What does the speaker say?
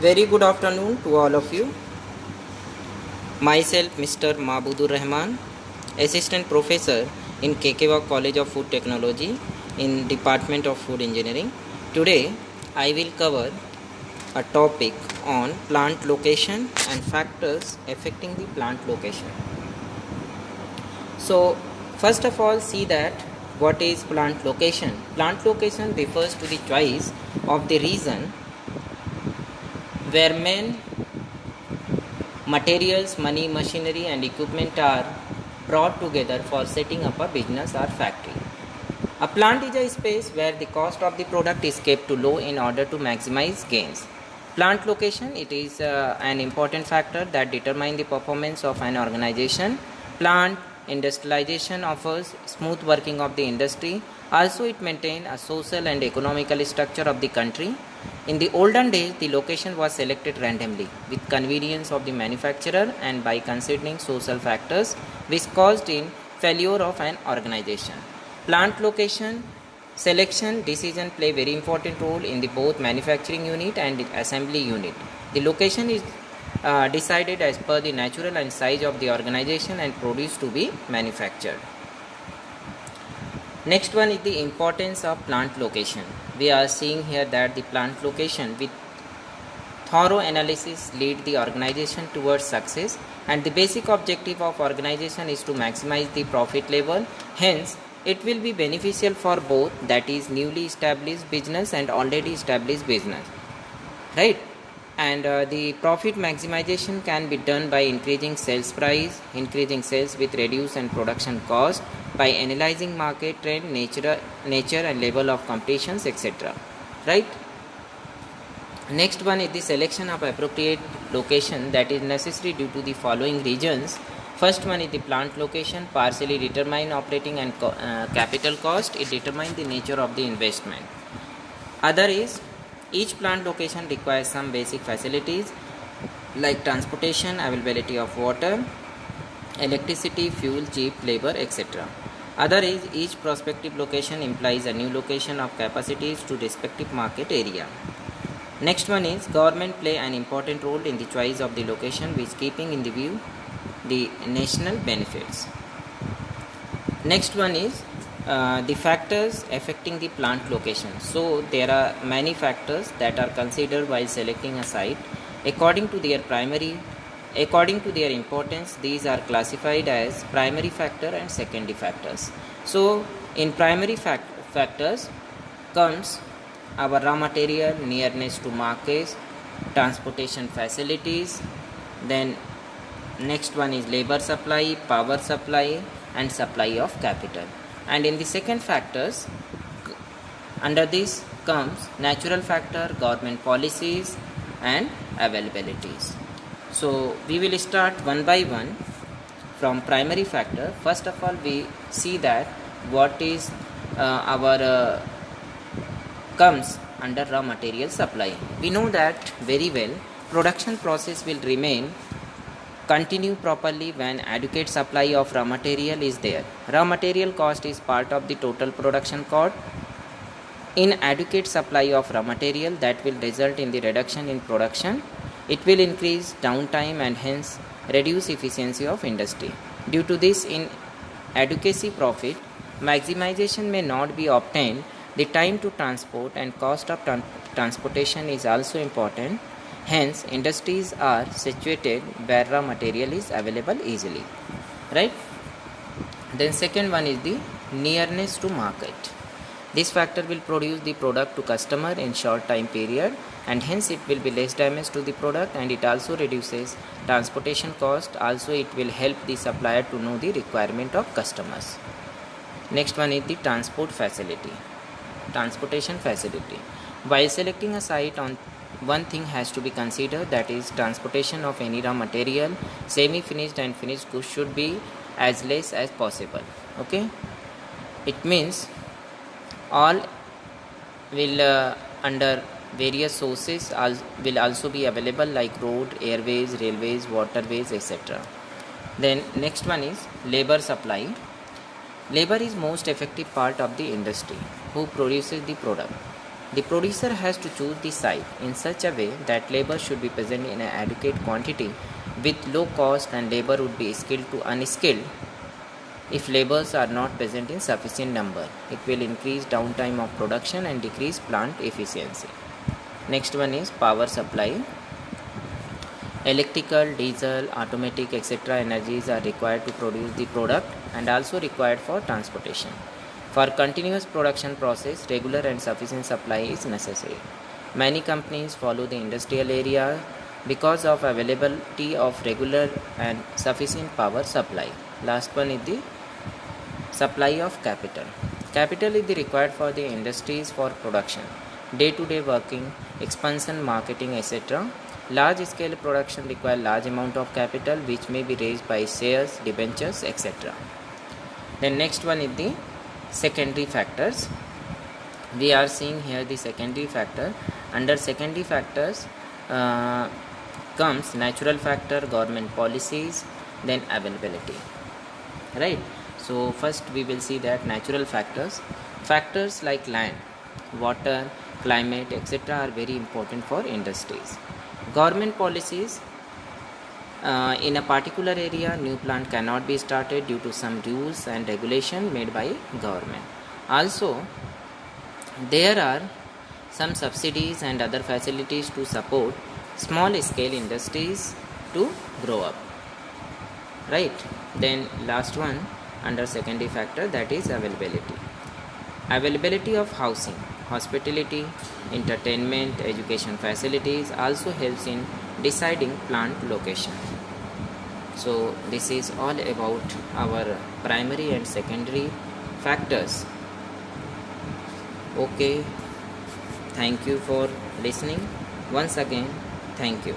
Very good afternoon to all of you. Myself, Mr. Mabudur Rahman, Assistant Professor in Kekewa College of Food Technology in Department of Food Engineering. Today, I will cover a topic on plant location and factors affecting the plant location. So, first of all, see that what is plant location. Plant location refers to the choice of the region where main materials, money, machinery and equipment are brought together for setting up a business or factory. A plant is a space where the cost of the product is kept to low in order to maximize gains. Plant location, it is an important factor that determines the performance of an organization. Plant industrialization offers smooth working of the industry. Also, it maintains a social and economical structure of the country. In the olden days, the location was selected randomly with convenience of the manufacturer and by considering social factors which caused in failure of an organization. Plant location selection decision play very important role in the both manufacturing unit and the assembly unit. The location is decided as per the natural and size of the organization and produce to be manufactured. Next one is the importance of plant location. We are seeing here that the plant location with thorough analysis lead the organization towards success, and the basic objective of organization is to maximize the profit level. Hence, it will be beneficial for both, that is newly established business and already established business, right? And the profit maximization can be done by increasing sales price, increasing sales with reduce and production cost, by analyzing market trend, nature and level of competitions, etc. Right? Next one is the selection of appropriate location that is necessary due to the following reasons. First one is the plant location partially determine operating and capital cost. It determines the nature of the investment. Other is each plant location requires some basic facilities like transportation, availability of water, electricity, fuel, cheap labor, etc. Other is each prospective location implies a new location of capacities to respective market area. Next one is government play an important role in the choice of the location which keeping in the view the national benefits. Next one is the factors affecting the plant location. So there are many factors that are considered while selecting a site. According to their importance, these are classified as primary factor and secondary factors. So in primary factors comes our raw material, nearness to markets, transportation facilities, then next one is labor supply, power supply and supply of capital. And in the second factors, under this comes natural factor, government policies and availabilities. So we will start one by one from primary factor. First of all, we see that what is our comes under raw material supply. We know that very well. Production process will continue properly when adequate supply of raw material is there. Raw material cost is part of the total production cost. Inadequate supply of raw material that will result in the reduction in production. It will increase downtime and hence reduce efficiency of industry. Due to this inadequacy, profit maximization may not be obtained. The time to transport and cost of transportation is also important. Hence, industries are situated where raw material is available easily, right? Then second one is the nearness to market. This factor will produce the product to customer in short time period and hence it will be less damage to the product, and it also reduces transportation cost. Also, it will help the supplier to know the requirement of customers. Next one is the transportation facility. While selecting a site, on one thing has to be considered, that is transportation of any raw material, semi-finished and finished goods should be as less as possible. Okay, it means all will under various sources will also be available like road, airways, railways, waterways, etc. Then next one is labor supply. Labor is most effective part of the industry who produces the product. The producer has to choose the site in such a way that labor should be present in an adequate quantity with low cost, and labor would be skilled to unskilled if laborers are not present in sufficient number. It will increase downtime of production and decrease plant efficiency. Next one is power supply. Electrical, diesel, automatic, etc. energies are required to produce the product and also required for transportation. For continuous production process, regular and sufficient supply is necessary. Many companies follow the industrial area because of availability of regular and sufficient power supply. Last one is the supply of capital. Capital is the required for the industries for production, day-to-day working, expansion, marketing, etc. Large scale production require large amount of capital which may be raised by shares, debentures, etc. Then next one is the secondary factors. We are seeing here the secondary factor. Under secondary factors comes natural factor, government policies, then availability. Right. So first we will see that natural factors like land, water, climate, etc. are very important for industries. Government policies, in a particular area, new plant cannot be started due to some rules and regulation made by government. Also, there are some subsidies and other facilities to support small scale industries to grow up. Right. Then last one under secondary factor, that is availability. Availability of housing, hospitality, entertainment, education facilities also helps in deciding plant location. So this is all about our primary and secondary factors. Okay, thank you for listening. Once again, thank you.